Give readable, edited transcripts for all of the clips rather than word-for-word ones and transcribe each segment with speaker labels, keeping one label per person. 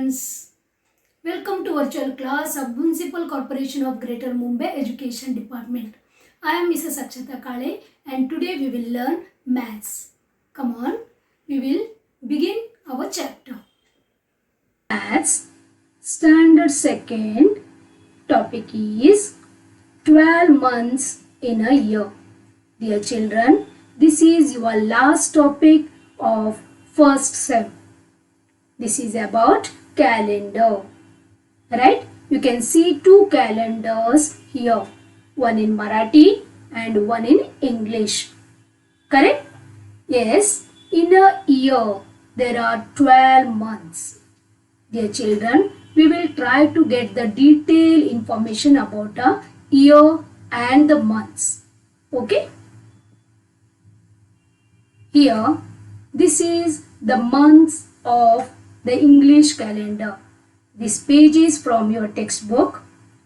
Speaker 1: students, welcome to virtual class of Municipal Corporation of Greater Mumbai Education Department. I am Mrs. Akshata Kale and today we will learn maths. Come on, we will begin our chapter. Maths, standard second, topic is 12 months in a year. Dear children, this is your last topic of first sem. This is about calendar, right? You can see two calendars here, one in Marathi and one in English, correct? Yes, in a year there are 12 months. Dear children, we will try to get the detailed information about a year and the months, okay? Here, this is the months of the English calendar. This page is from your textbook.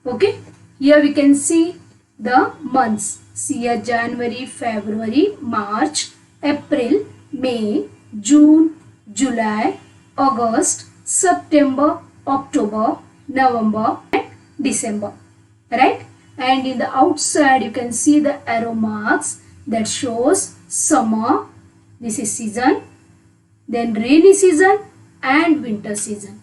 Speaker 1: Okay. Here we can see the months. See here January, February, March, April, May, June, July, August, September, October, November and December. Right? And in the outside you can see the arrow marks that shows summer. This is season. Then rainy season and winter season.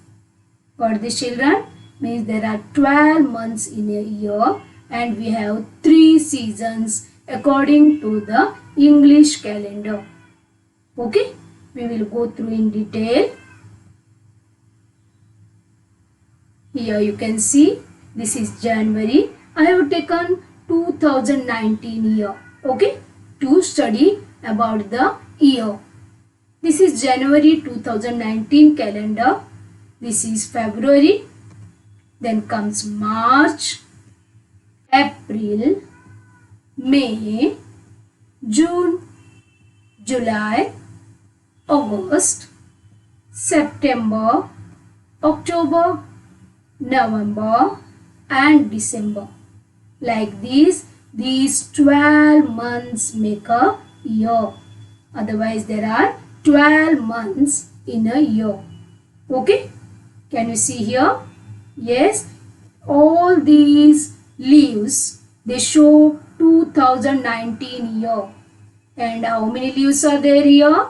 Speaker 1: Got this, children? Means there are 12 months in a year and we have 3 seasons according to the English calendar. Okay? We will go through in detail. Here you can see this is January. I have taken 2019 year. Okay? To study about the year. This is January 2019 calendar. This is February. Then comes March, April, May, June, July, August, September, October, November and December. Like these 12 months make a year. Otherwise there are 12 months in a year. Okay? Can you see here? Yes. All these leaves, they show 2019 year. And how many leaves are there here?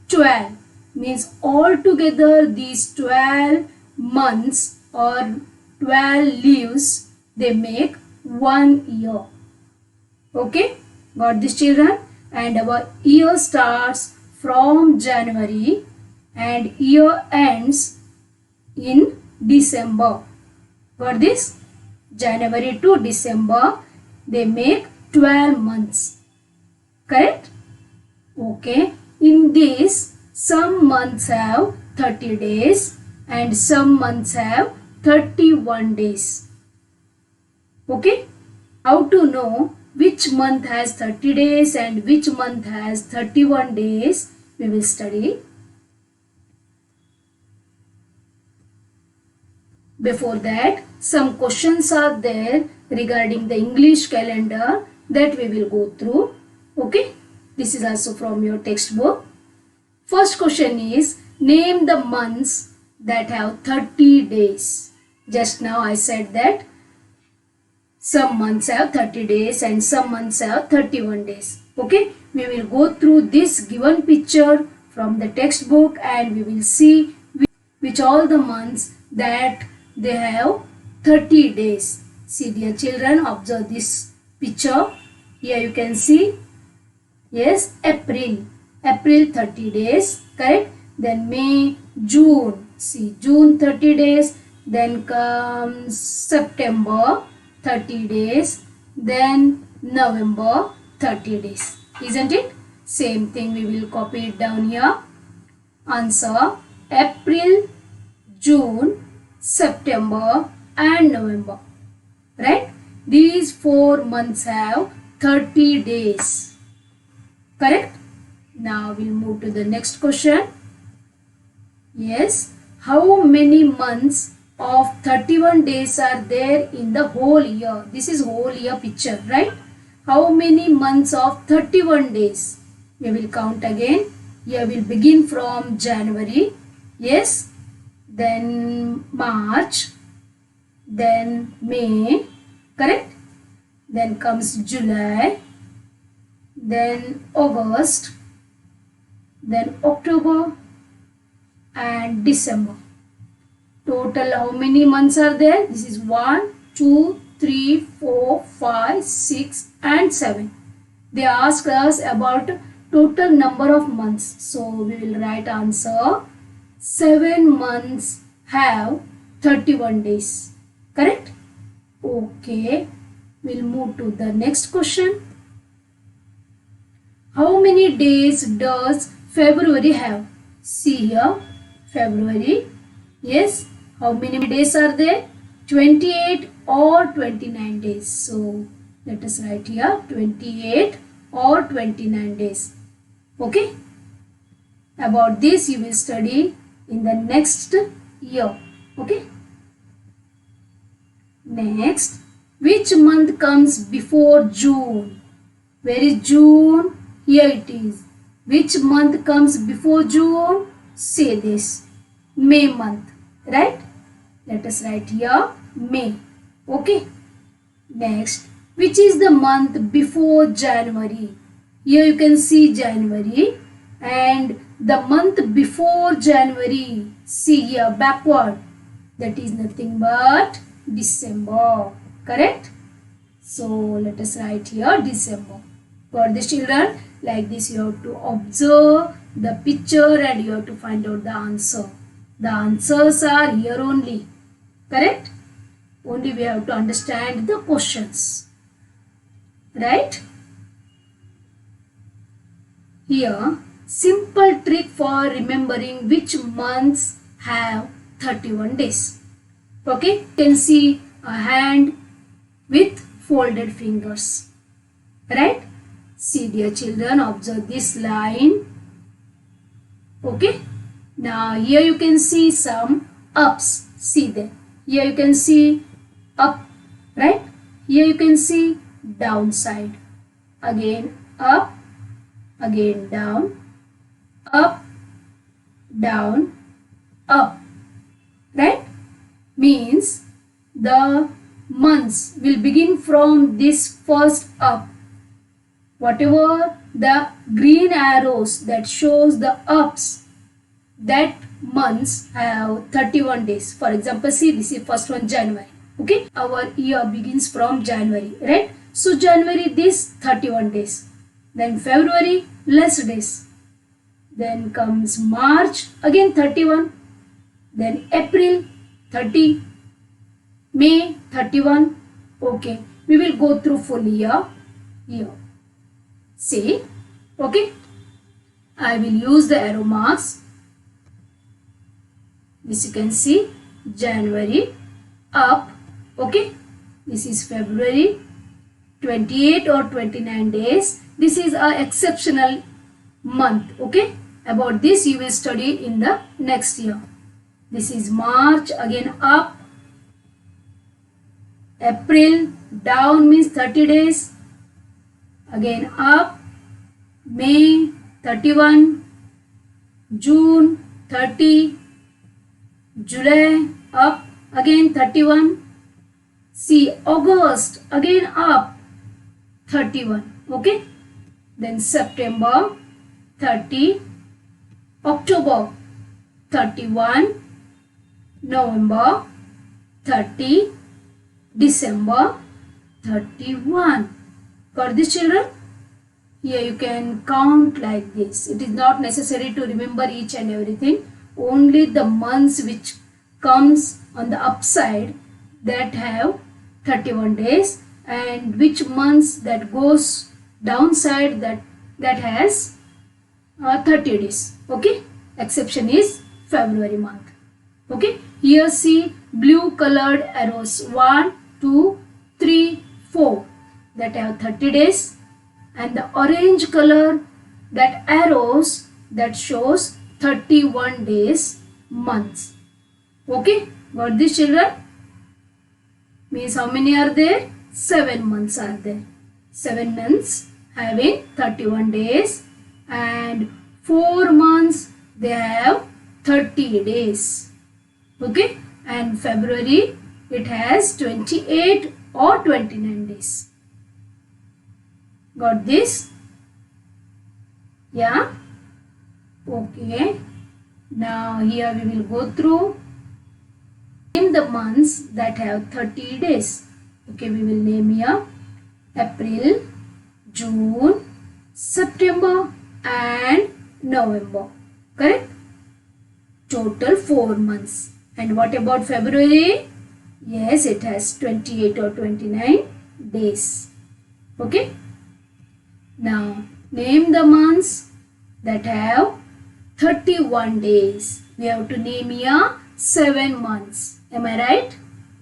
Speaker 1: 12. Means altogether these 12 months or 12 leaves, they make 1 year. Okay? Got this, children? And our year starts from January and year ends in December. For this, January to December, they make 12 months. Correct? Okay. In this, some months have 30 days and some months have 31 days. Okay. How to know which month has 30 days and which month has 31 days? We will study. Before that, some questions are there regarding the English calendar that we will go through. Okay, this is also from your textbook. First question is, name the months that have 30 days. Just now I said that some months have 30 days and some months have 31 days. Okay, we will go through this given picture from the textbook and we will see which all the months that they have 30 days. See, dear children, observe this picture. Here you can see, yes, April. April 30 days, correct? Then May, June. See, June 30 days. Then comes September 30 days. Then November 30 days. Isn't it? Same thing, we will copy it down here. Answer, April, June, September and November. Right? These 4 months have 30 days. Correct? Now we'll move to the next question. Yes. How many months of 31 days are there in the whole year? This is whole year picture, right? How many months of 31 days? We will count again. Here we'll begin from January. Yes. then March, then May, correct? Then comes July, then August, then October and December. Total how many months are there? This is 1, 2, 3, 4, 5, 6 and 7. They ask us about total number of months. So we will write answer. 7 months have 31 days. Correct? Okay. We'll move to the next question. How many days does February have? See here. February. Yes. How many days are there? 28 or 29 days. So let us write here 28 or 29 days. Okay. About this you will study in the next year. Okay. Next, which month comes before June? Where is June? Here it is. Which month comes before June? Say this. May month. Right? Let us write here May. Okay. Next, which is the month before January? Here you can see January, and the month before January, see here backward, that is nothing but December. Correct? So let us write here December. Got this, children? Like this you have to observe the picture and you have to find out the answer. The answers are here only. Correct? Only we have to understand the questions. Right? Here, simple trick for remembering which months have 31 days. Okay? You can see a hand with folded fingers. Right? See, dear children, observe this line. Okay? Now, here you can see some ups. See there. Here you can see up. Right? Here you can see downside. Again up. Again down. Up. Down. Up. Right? Means the months will begin from this first up. Whatever the green arrows that shows the ups, that months have 31 days. For example, see, this is first one January. Okay, our year begins from January, right? So January, this 31 days. Then February, less days. Then comes March, again 31. Then April, 30. May, 31. Okay, we will go through full year here. See, okay, I will use the arrow marks. This you can see, January, up, okay, this is February, 28 or 29 days. This is a exceptional month, okay. About this you will study in the next year. This is March, again up. April, down means 30 days. Again up. May, 31. June, 30. July, up. Again 31. See, August, again up. 31. Okay. Then September, 30. October, 31. November, 30. December, 31. Got this, children? Here you can count like this. It is not necessary to remember each and everything. Only the months which comes on the upside that have 31 days, and which months that goes downside that has 30 days. Okay. Exception is February month. Okay. Here see blue colored arrows 1, 2, 3, 4 that have 30 days, and the orange color that arrows that shows 31 days months. Okay, got this, children? Means how many are there? 7 months are there. 7 months having 31 days, and 4 months they have 30 days. Okay, and February it has 28 or 29 days. Got this? Yeah. Okay, now here we will go through name the months that have 30 days. Okay, we will name here April, June, September and November. Correct? Total 4 months. And what about February? Yes, it has 28 or 29 days. Okay. Now name the months that have 31 days. We have to name here 7 months. Am I right?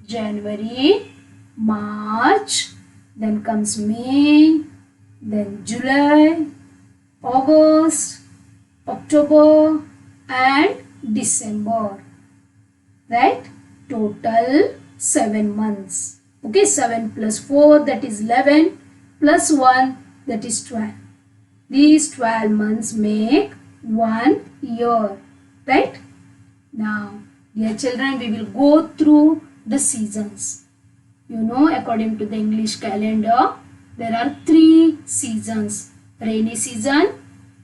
Speaker 1: January, March, then comes May, then July, August, October and December. Right? Total 7 months. Okay, 7 plus 4 that is 11 plus 1 that is 12. These 12 months make 1 year. Right? Now, dear children, we will go through the seasons. You know, according to the English calendar, there are 3 seasons. Rainy season,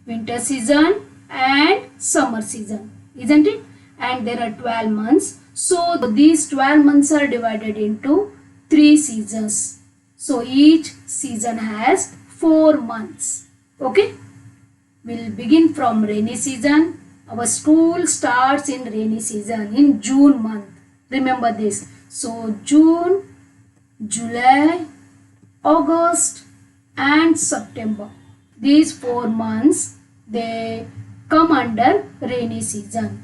Speaker 1: winter season and summer season. Isn't it? And there are 12 months. So, these 12 months are divided into 3 seasons. So, each season has 4 months. Okay? We'll begin from rainy season. Our school starts in rainy season in June month. Remember this. So, June, July, August and September. These 4 months, they come under rainy season.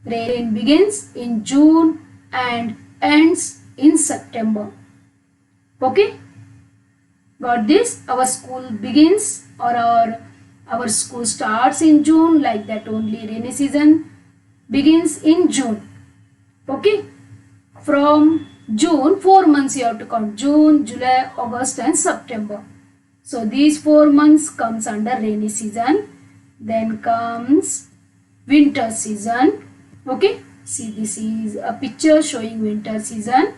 Speaker 1: Rain begins in June and ends in September. Okay? Got this? Our school begins or our school starts in June, like that only rainy season begins in June. Okay? From June, 4 months you have to count. June, July, August and September. So these 4 months comes under rainy season. Then comes winter season. Okay, see, this is a picture showing winter season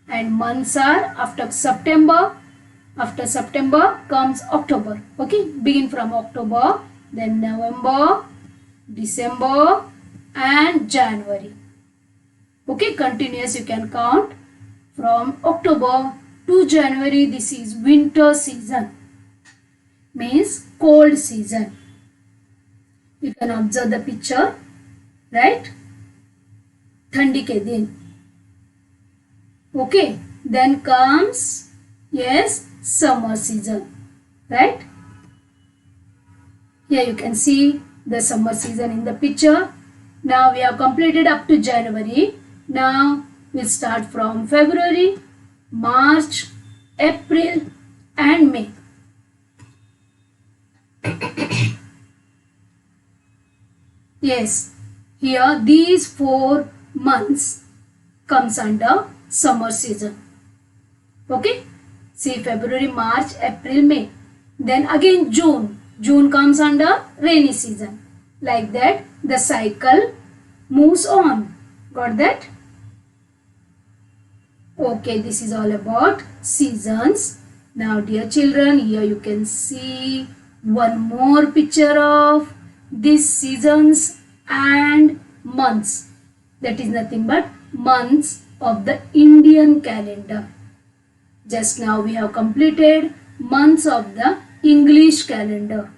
Speaker 1: and months are after September. After September comes October. Okay, begin from October, then November, December and January. Okay, continuous you can count from October to January. This is winter season, means cold season. You can observe the picture, right? Thandi ke din. Okay, then comes, yes, summer season, right? Here you can see the summer season in the picture. Now we have completed up to January. Now we'll start from February, March, April and May. Yes, here these 4 months comes under summer season. Okay, see, February, March, April, May. Then again June. June comes under rainy season. Like that the cycle moves on. Got that? Okay, this is all about seasons. Now dear children, here you can see one more picture of these seasons and months. That is nothing but months of the Indian calendar. Just now we have completed months of the English calendar.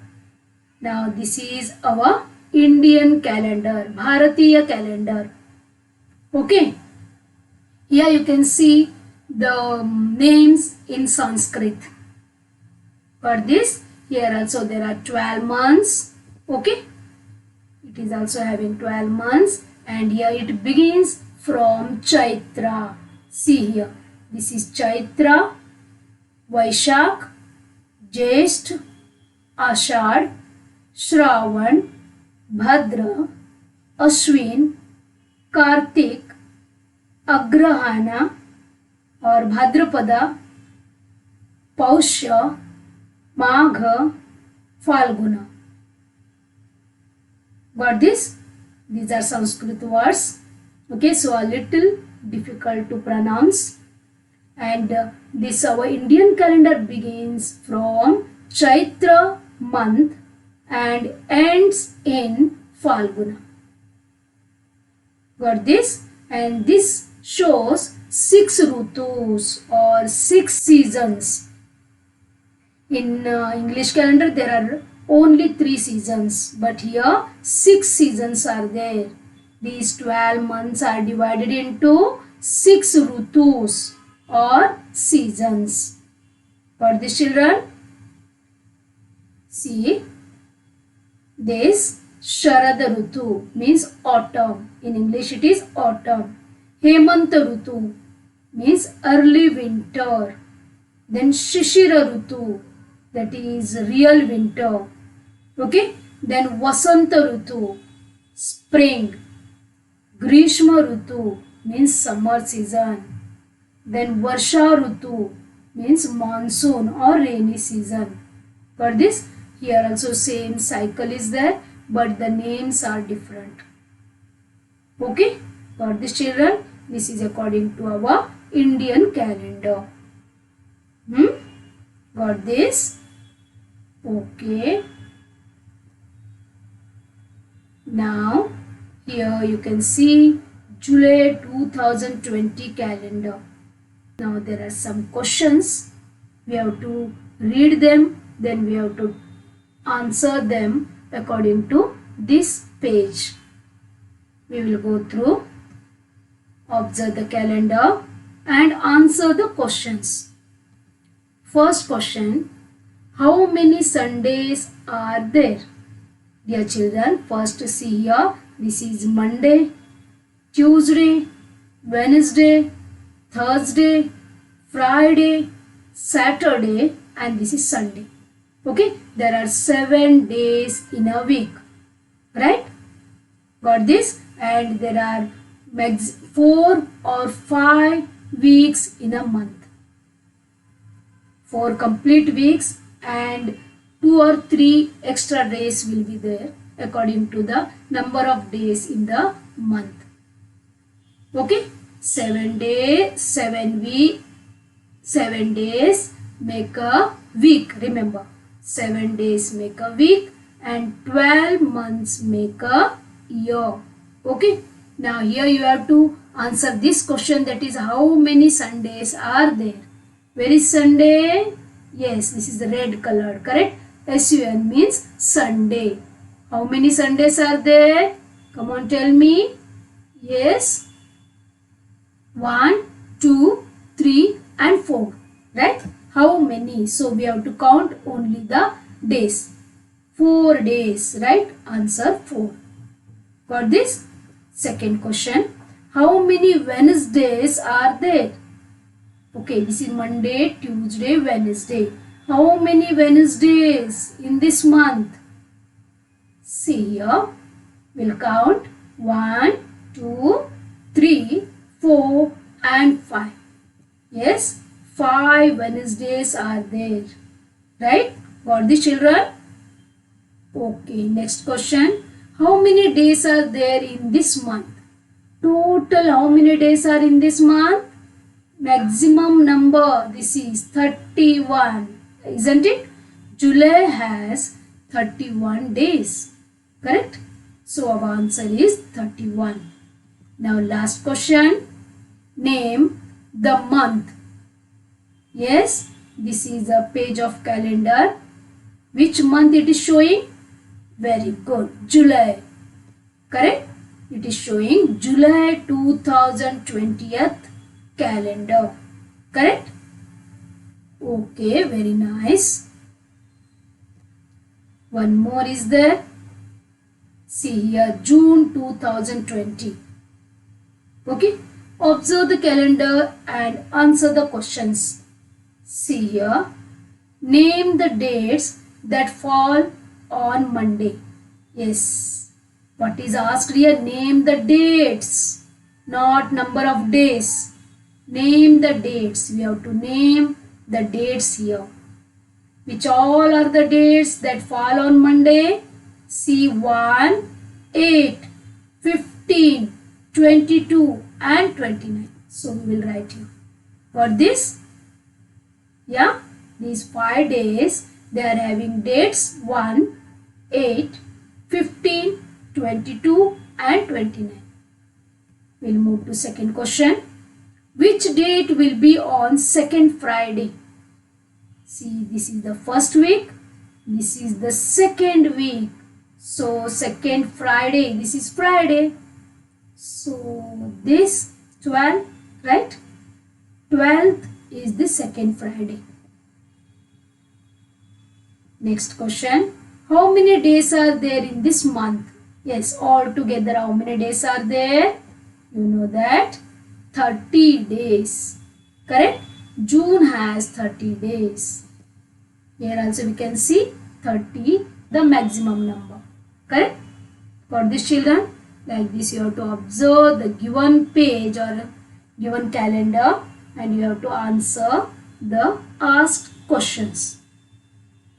Speaker 1: Now this is our Indian calendar, Bharatiya calendar. Okay. Here you can see the names in Sanskrit. For this, here also there are 12 months. Okay. It is also having 12 months and here it begins from Chaitra. See here. This is Chaitra, Vaishak, Jeshth, Ashad, Shravan, Bhadra, Ashwin, Kartik, Agrahana और भाद्रपदा, पौष्य, माघ, Phalguna. Got this? These are Sanskrit words. Okay, so a little difficult to pronounce. And this our Indian calendar begins from Chaitra month and ends in Falguna. Got this? And this shows 6 rutus or 6 seasons. In English calendar there are only 3 seasons, but here 6 seasons are there. These 12 months are divided into 6 rutus or seasons. For the children, see this Sharad Rutu means autumn. In English it is autumn. Hemant Rutu means early winter. Then Shishira Rutu, that is real winter. Okay. Then Vasanta Rutu, spring. Grishma Rutu means summer season. Then Varsha Rutu means monsoon or rainy season. For this, here also same cycle is there, but the names are different. Okay. For this children, this is according to our Indian calendar. Got this? Okay. Now here you can see July 2020 calendar. Now there are some questions. We have to read them, then we have to answer them according to this page. We will go through, observe the calendar and answer the questions. First question, how many Sundays are there? Dear children, first see here, this is Monday, Tuesday, Wednesday, Thursday, Friday, Saturday and this is Sunday. Okay, there are 7 days in a week, right? Got this? And there are 4 or 5 weeks in a month. 4 complete weeks and 2 or 3 extra days will be there according to the number of days in the month. Okay, 7 days, 7 days make a week. Remember, 7 days make a week and 12 months make a year. Okay, now here you have to answer this question, that is how many Sundays are there. Where is Sunday? Yes, this is the red colored, correct? SUN means Sunday. How many Sundays are there? Come on, tell me. Yes. 1, 2, 3 and 4. Right? How many? So we have to count only the days. 4 days. Right? Answer 4. Got this? Second question. How many Wednesdays are there? Okay, this is Monday, Tuesday, Wednesday. How many Wednesdays in this month? See here, we'll count 1, 2, 3, 4 and 5. Yes, 5 Wednesdays are there. Right? Got the children? Okay, next question. How many days are there in this month? Total how many days are in this month? Maximum number, this is 31, isn't it? July has 31 days, correct? So our answer is 31. Now last question, name the month. Yes, this is a page of calendar. Which month it is showing? Very good, July, correct? It is showing July 2020th calendar, correct? Okay, very nice. One more is there. See here, June 2020. Okay, observe the calendar and answer the questions. See here, name the dates that fall on Monday. Yes, what is asked here? Name the dates, not number of days. Name the dates. We have to name the dates here. Which all are the dates that fall on Monday? See, 1, 8, 15, 22 and 29. So we will write here. Got this? Yeah, these 5 days they are having dates 1, 8, 15, 22 and 29. We'll move to second question. Which date will be on second Friday? See, this is the first week. This is the second week. So second Friday, this is Friday. So this 12, right? 12th is the second Friday. Next question. How many days are there in this month? Yes, altogether how many days are there? You know that 30 days. Correct? June has 30 days. Here also we can see 30, the maximum number. Correct? Got this, children? Like this you have to observe the given page or given calendar and you have to answer the asked questions.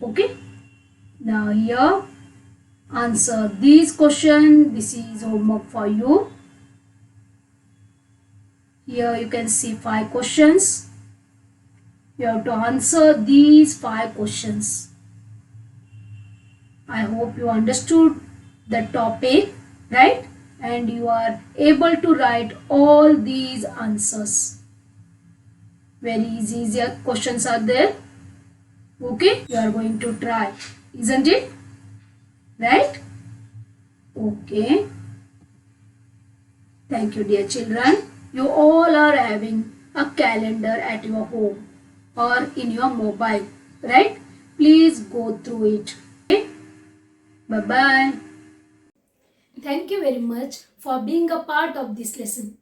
Speaker 1: Okay? Now here answer these questions. This is homework for you. Here you can see 5 questions. You have to answer these 5 questions. I hope you understood the topic, right? And you are able to write all these answers. Very easy questions are there. Okay, you are going to try, isn't it? Right? Okay. Thank you, dear children. You all are having a calendar at your home or in your mobile, right? Please go through it. Okay? Bye-bye. Thank you very much for being a part of this lesson.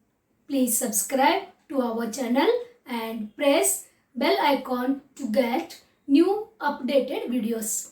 Speaker 1: Please subscribe to our channel and press bell icon to get new updated videos.